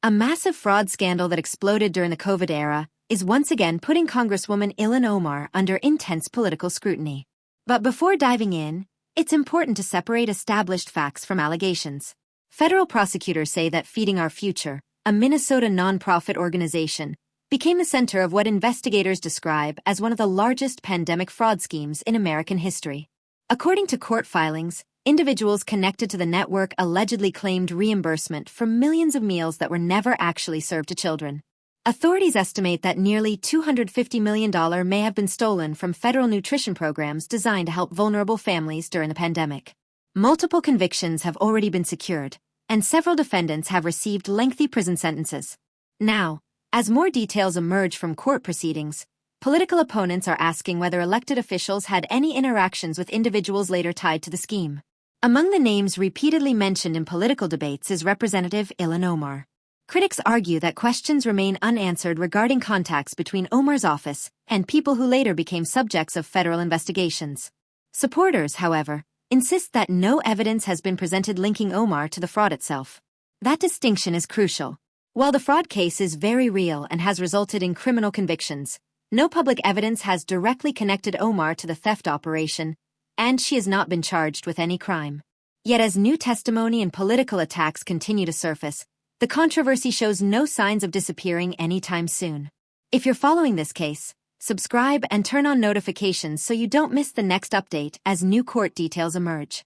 A massive fraud scandal that exploded during the COVID era is once again putting Congresswoman Ilhan Omar under intense political scrutiny. But before diving in, it's important to separate established facts from allegations. Federal prosecutors say that Feeding Our Future, a Minnesota nonprofit organization, became the center of what investigators describe as one of the largest pandemic fraud schemes in American history. According to court filings, individuals connected to the network allegedly claimed reimbursement for millions of meals that were never actually served to children. Authorities estimate that nearly $250 million may have been stolen from federal nutrition programs designed to help vulnerable families during the pandemic. Multiple convictions have already been secured, and several defendants have received lengthy prison sentences. Now, as more details emerge from court proceedings, political opponents are asking whether elected officials had any interactions with individuals later tied to the scheme. Among the names repeatedly mentioned in political debates is Representative Ilhan Omar. Critics argue that questions remain unanswered regarding contacts between Omar's office and people who later became subjects of federal investigations. Supporters, however, insist that no evidence has been presented linking Omar to the fraud itself. That distinction is crucial. While the fraud case is very real and has resulted in criminal convictions, no public evidence has directly connected Omar to the theft operation, and she has not been charged with any crime. Yet as new testimony and political attacks continue to surface, the controversy shows no signs of disappearing anytime soon. If you're following this case, subscribe and turn on notifications so you don't miss the next update as new court details emerge.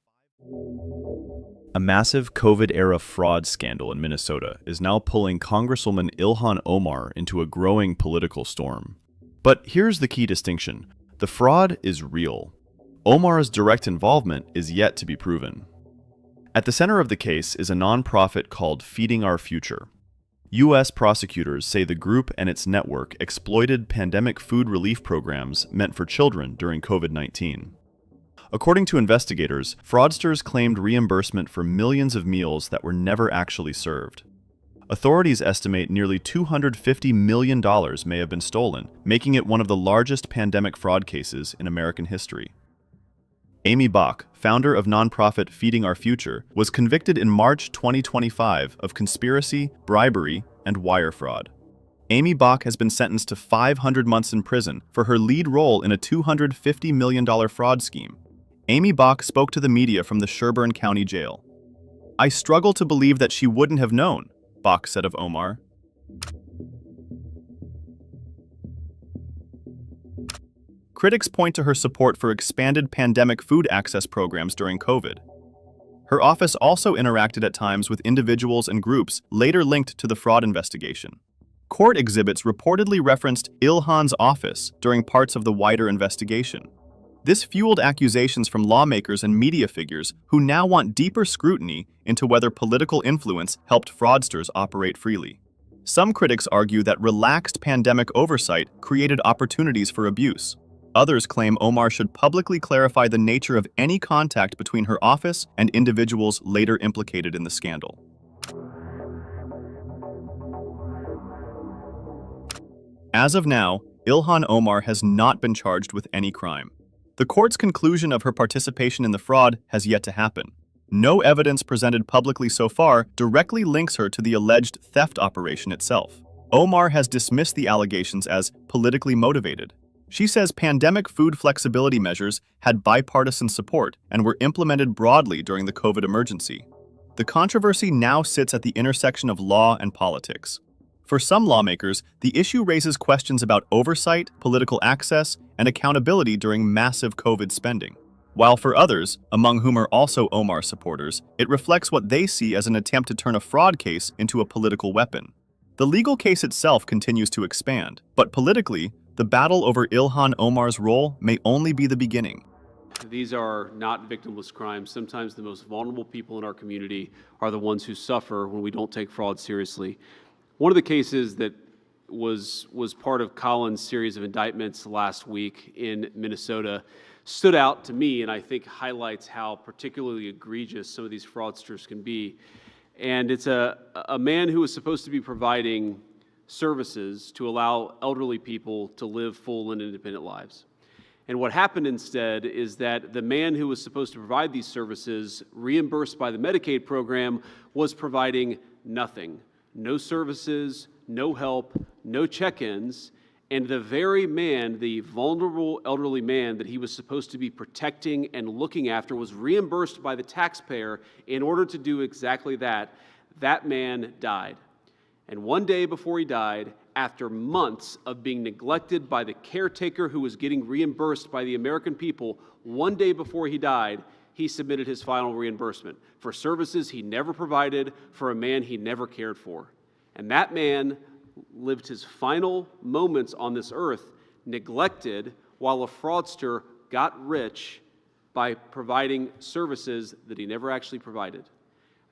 A massive COVID-era fraud scandal in Minnesota is now pulling Congresswoman Ilhan Omar into a growing political storm. But here's the key distinction. The fraud is real. Omar's direct involvement is yet to be proven. At the center of the case is a nonprofit called Feeding Our Future. U.S. prosecutors say the group and its network exploited pandemic food relief programs meant for children during COVID-19. According to investigators, fraudsters claimed reimbursement for millions of meals that were never actually served. Authorities estimate nearly $250 million may have been stolen, making it one of the largest pandemic fraud cases in American history. Amy Bach, founder of nonprofit Feeding Our Future, was convicted in March 2025 of conspiracy, bribery, and wire fraud. Amy Bach has been sentenced to 500 months in prison for her lead role in a $250 million fraud scheme. Amy Bach spoke to the media from the Sherburne County Jail. "I struggle to believe that she wouldn't have known," Bach said of Omar. Critics point to her support for expanded pandemic food access programs during COVID. Her office also interacted at times with individuals and groups later linked to the fraud investigation. Court exhibits reportedly referenced Ilhan's office during parts of the wider investigation. This fueled accusations from lawmakers and media figures who now want deeper scrutiny into whether political influence helped fraudsters operate freely. Some critics argue that relaxed pandemic oversight created opportunities for abuse. Others claim Omar should publicly clarify the nature of any contact between her office and individuals later implicated in the scandal. As of now, Ilhan Omar has not been charged with any crime. The court's conclusion of her participation in the fraud has yet to happen. No evidence presented publicly so far directly links her to the alleged theft operation itself. Omar has dismissed the allegations as politically motivated. She says pandemic food flexibility measures had bipartisan support and were implemented broadly during the COVID emergency. The controversy now sits at the intersection of law and politics. For some lawmakers, the issue raises questions about oversight, political access, and accountability during massive COVID spending. While for others, among whom are also Omar supporters, it reflects what they see as an attempt to turn a fraud case into a political weapon. The legal case itself continues to expand, but politically, the battle over Ilhan Omar's role may only be the beginning. These are not victimless crimes. Sometimes the most vulnerable people in our community are the ones who suffer when we don't take fraud seriously. One of the cases that was part of Colin's series of indictments last week in Minnesota stood out to me and I think highlights how particularly egregious some of these fraudsters can be. And it's a man who was supposed to be providing services to allow elderly people to live full and independent lives. And what happened instead is that the man who was supposed to provide these services, reimbursed by the Medicaid program, was providing nothing. no services, no help, no check-ins, and the very man, the vulnerable elderly man that he was supposed to be protecting and looking after, was reimbursed by the taxpayer in order to do exactly that. That man died. And one day before he died, after months of being neglected by the caretaker who was getting reimbursed by the American people, one day before he died, he submitted his final reimbursement for services he never provided for a man he never cared for. And that man lived his final moments on this earth neglected, while a fraudster got rich by providing services that he never actually provided.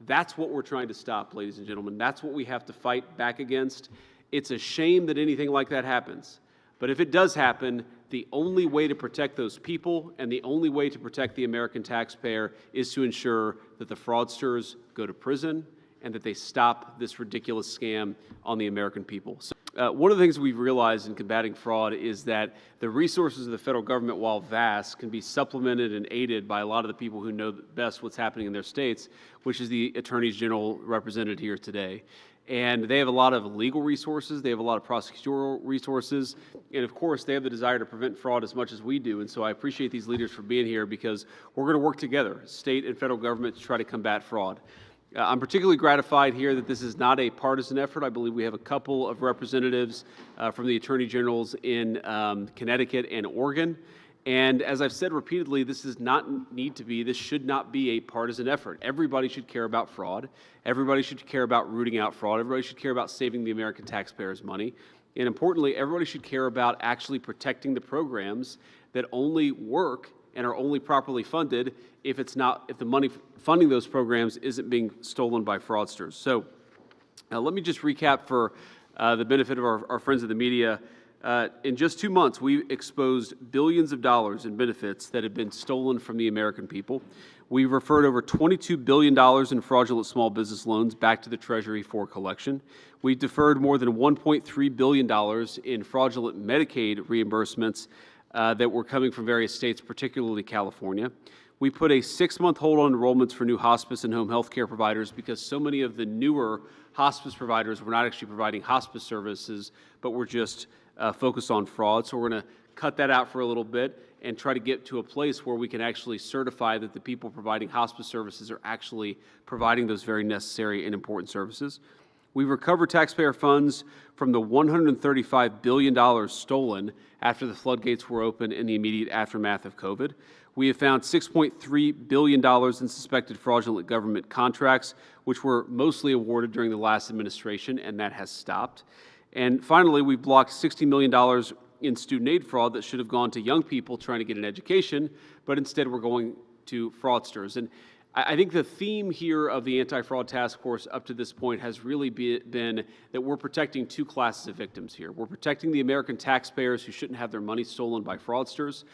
That's what we're trying to stop, ladies and gentlemen. That's what we have to fight back against. It's a shame that anything like that happens. But if it does happen, the only way to protect those people and the only way to protect the American taxpayer is to ensure that the fraudsters go to prison and that they stop this ridiculous scam on the American people. So, one of the things we've realized in combating fraud is that the resources of the federal government, while vast, can be supplemented and aided by a lot of the people who know best what's happening in their states, which is the attorneys general represented here today. And they have a lot of legal resources, they have a lot of prosecutorial resources, and of course they have the desire to prevent fraud as much as we do. And so I appreciate these leaders for being here, because we're going to work together, state and federal government, to try to combat fraud. I'm particularly gratified here that this is not a partisan effort. I believe we have a couple of representatives from the attorney generals in Connecticut and Oregon. And as I've said repeatedly, this should not be a partisan effort. Everybody should care about fraud. Everybody should care about rooting out fraud. Everybody should care about saving the American taxpayers' money. And importantly, everybody should care about actually protecting the programs that only work and are only properly funded if the money funding those programs isn't being stolen by fraudsters. So let me just recap for the benefit of our friends of the media. In just 2 months, we exposed billions of dollars in benefits that have been stolen from the American people. We referred over $22 billion in fraudulent small business loans back to the Treasury for collection. We deferred more than $1.3 billion in fraudulent Medicaid reimbursements that were coming from various states, particularly California. We put a 6-month hold on enrollments for new hospice and home health care providers because so many of the newer hospice providers were not actually providing hospice services, but were just focused on fraud. So we're going to cut that out for a little bit and try to get to a place where we can actually certify that the people providing hospice services are actually providing those very necessary and important services. We recovered taxpayer funds from the $135 billion stolen after the floodgates were open in the immediate aftermath of COVID. We have found $6.3 billion in suspected fraudulent government contracts, which were mostly awarded during the last administration, and that has stopped. And finally, we blocked $60 million in student aid fraud that should have gone to young people trying to get an education, but instead we're going to fraudsters. And I think the theme here of the Anti-Fraud Task Force up to this point has really been that we're protecting two classes of victims here. We're protecting the American taxpayers who shouldn't have their money stolen by fraudsters,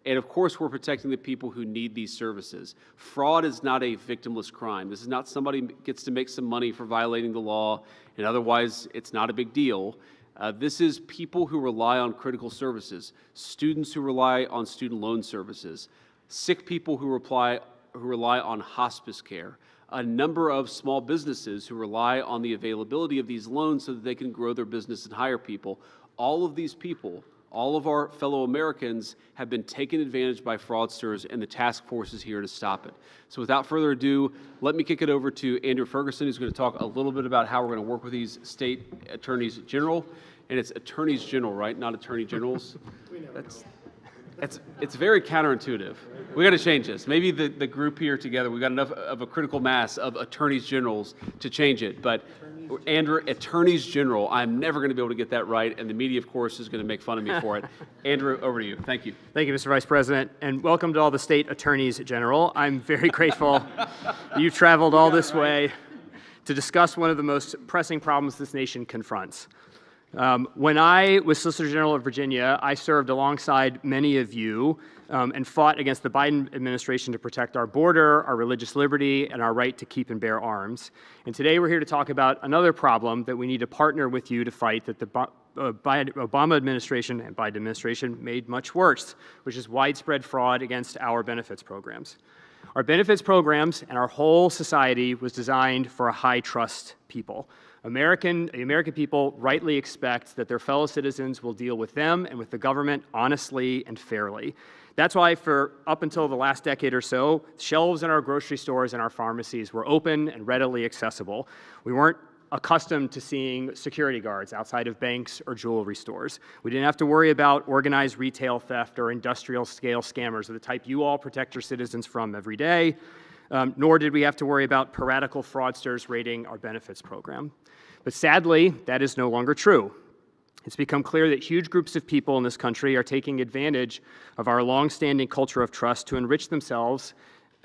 and of course we're protecting the people who need these services. Fraud is not a victimless crime. This is not somebody gets to make some money for violating the law, and otherwise it's not a big deal. This is people who rely on critical services, students who rely on student loan services, sick people who rely on hospice care, a number of small businesses who rely on the availability of these loans so that they can grow their business and hire people. All of these people, all of our fellow Americans, have been taken advantage by fraudsters, and the task force is here to stop it. So without further ado, let me kick it over to Andrew Ferguson, who's going to talk a little bit about how we're going to work with these state attorneys general. And it's attorneys general, right? Not attorney generals. It's very counterintuitive. We got to change this. Maybe the group here together, we got enough of a critical mass of attorneys generals to change it. But Andrew, attorneys general, I'm never going to be able to get that right, and the media, of course, is going to make fun of me for it. Andrew, over to you. Thank you. Thank you, Mr. Vice President, and welcome to all the state attorneys general. I'm very grateful you traveled all this way to discuss one of the most pressing problems this nation confronts. When I was Solicitor General of Virginia, I served alongside many of you and fought against the Biden administration to protect our border, our religious liberty, and our right to keep and bear arms. And today we're here to talk about another problem that we need to partner with you to fight that the Obama administration and Biden administration made much worse, which is widespread fraud against our benefits programs. Our benefits programs and our whole society was designed for a high-trust people. The American people rightly expect that their fellow citizens will deal with them and with the government honestly and fairly. That's why for up until the last decade or so, shelves in our grocery stores and our pharmacies were open and readily accessible. We weren't accustomed to seeing security guards outside of banks or jewelry stores. We didn't have to worry about organized retail theft or industrial scale scammers of the type you all protect your citizens from every day, nor did we have to worry about piratical fraudsters raiding our benefits program. But sadly, that is no longer true. It's become clear that huge groups of people in this country are taking advantage of our longstanding culture of trust to enrich themselves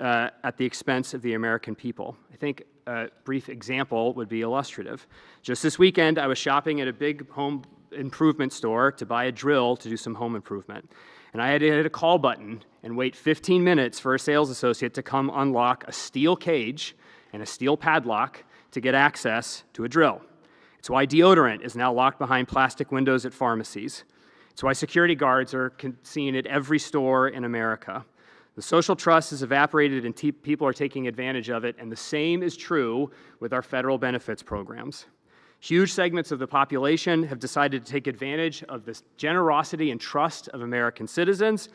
at the expense of the American people. I think a brief example would be illustrative. Just this weekend, I was shopping at a big home improvement store to buy a drill to do some home improvement. And I had to hit a call button and wait 15 minutes for a sales associate to come unlock a steel cage and a steel padlock to get access to a drill. It's why deodorant is now locked behind plastic windows at pharmacies. It's why security guards are seen at every store in America. The social trust has evaporated and people are taking advantage of it, and the same is true with our federal benefits programs. Huge segments of the population have decided to take advantage of this generosity and trust of American citizens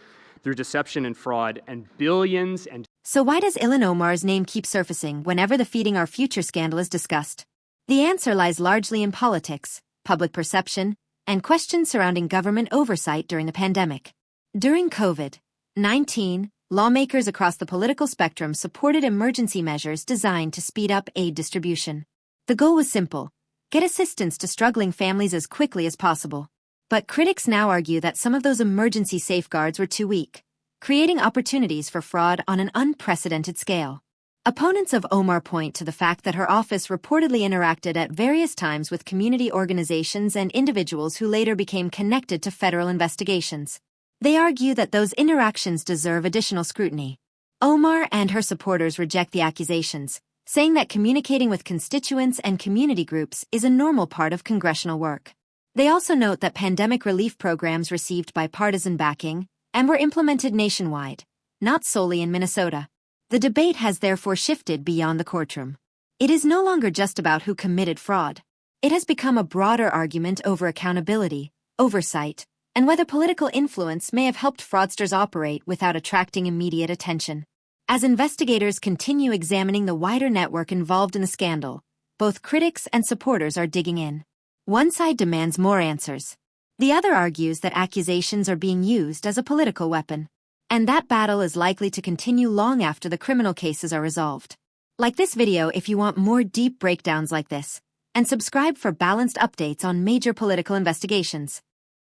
through deception and fraud, and billions and... So why does Ilhan Omar's name keep surfacing whenever the Feeding Our Future scandal is discussed? The answer lies largely in politics, public perception, and questions surrounding government oversight during the pandemic. During COVID-19, lawmakers across the political spectrum supported emergency measures designed to speed up aid distribution. The goal was simple: get assistance to struggling families as quickly as possible. But critics now argue that some of those emergency safeguards were too weak, creating opportunities for fraud on an unprecedented scale. Opponents of Omar point to the fact that her office reportedly interacted at various times with community organizations and individuals who later became connected to federal investigations. They argue that those interactions deserve additional scrutiny. Omar and her supporters reject the accusations, saying that communicating with constituents and community groups is a normal part of congressional work. They also note that pandemic relief programs received bipartisan backing and were implemented nationwide, not solely in Minnesota. The debate has therefore shifted beyond the courtroom. It is no longer just about who committed fraud. It has become a broader argument over accountability, oversight, and whether political influence may have helped fraudsters operate without attracting immediate attention. As investigators continue examining the wider network involved in the scandal, both critics and supporters are digging in. One side demands more answers. The other argues that accusations are being used as a political weapon. And that battle is likely to continue long after the criminal cases are resolved. Like this video if you want more deep breakdowns like this, and subscribe for balanced updates on major political investigations.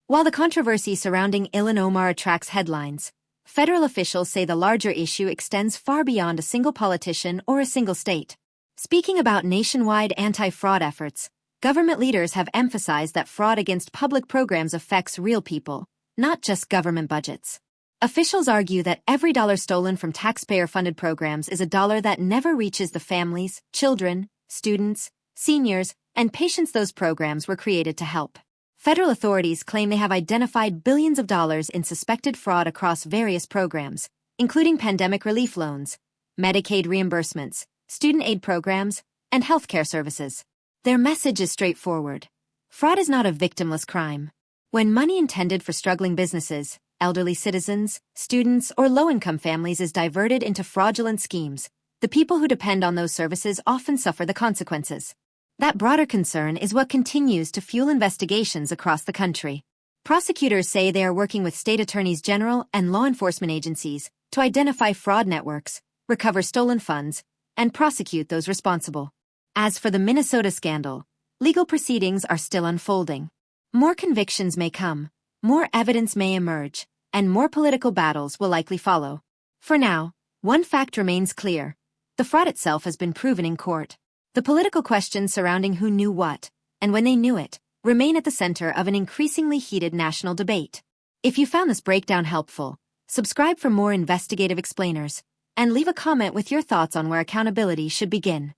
While the controversy surrounding Ilhan Omar attracts headlines, federal officials say the larger issue extends far beyond a single politician or a single state. Speaking about nationwide anti-fraud efforts, government leaders have emphasized that fraud against public programs affects real people, not just government budgets. Officials argue that every dollar stolen from taxpayer-funded programs is a dollar that never reaches the families, children, students, seniors, and patients those programs were created to help. Federal authorities claim they have identified billions of dollars in suspected fraud across various programs, including pandemic relief loans, Medicaid reimbursements, student aid programs, and healthcare services. Their message is straightforward. Fraud is not a victimless crime. When money intended for struggling businesses, elderly citizens, students, or low-income families is diverted into fraudulent schemes, the people who depend on those services often suffer the consequences. That broader concern is what continues to fuel investigations across the country. Prosecutors say they are working with state attorneys general and law enforcement agencies to identify fraud networks, recover stolen funds, and prosecute those responsible. As for the Minnesota scandal, legal proceedings are still unfolding. More convictions may come, more evidence may emerge, and more political battles will likely follow. For now, one fact remains clear. The fraud itself has been proven in court. The political questions surrounding who knew what, and when they knew it, remain at the center of an increasingly heated national debate. If you found this breakdown helpful, subscribe for more investigative explainers, and leave a comment with your thoughts on where accountability should begin.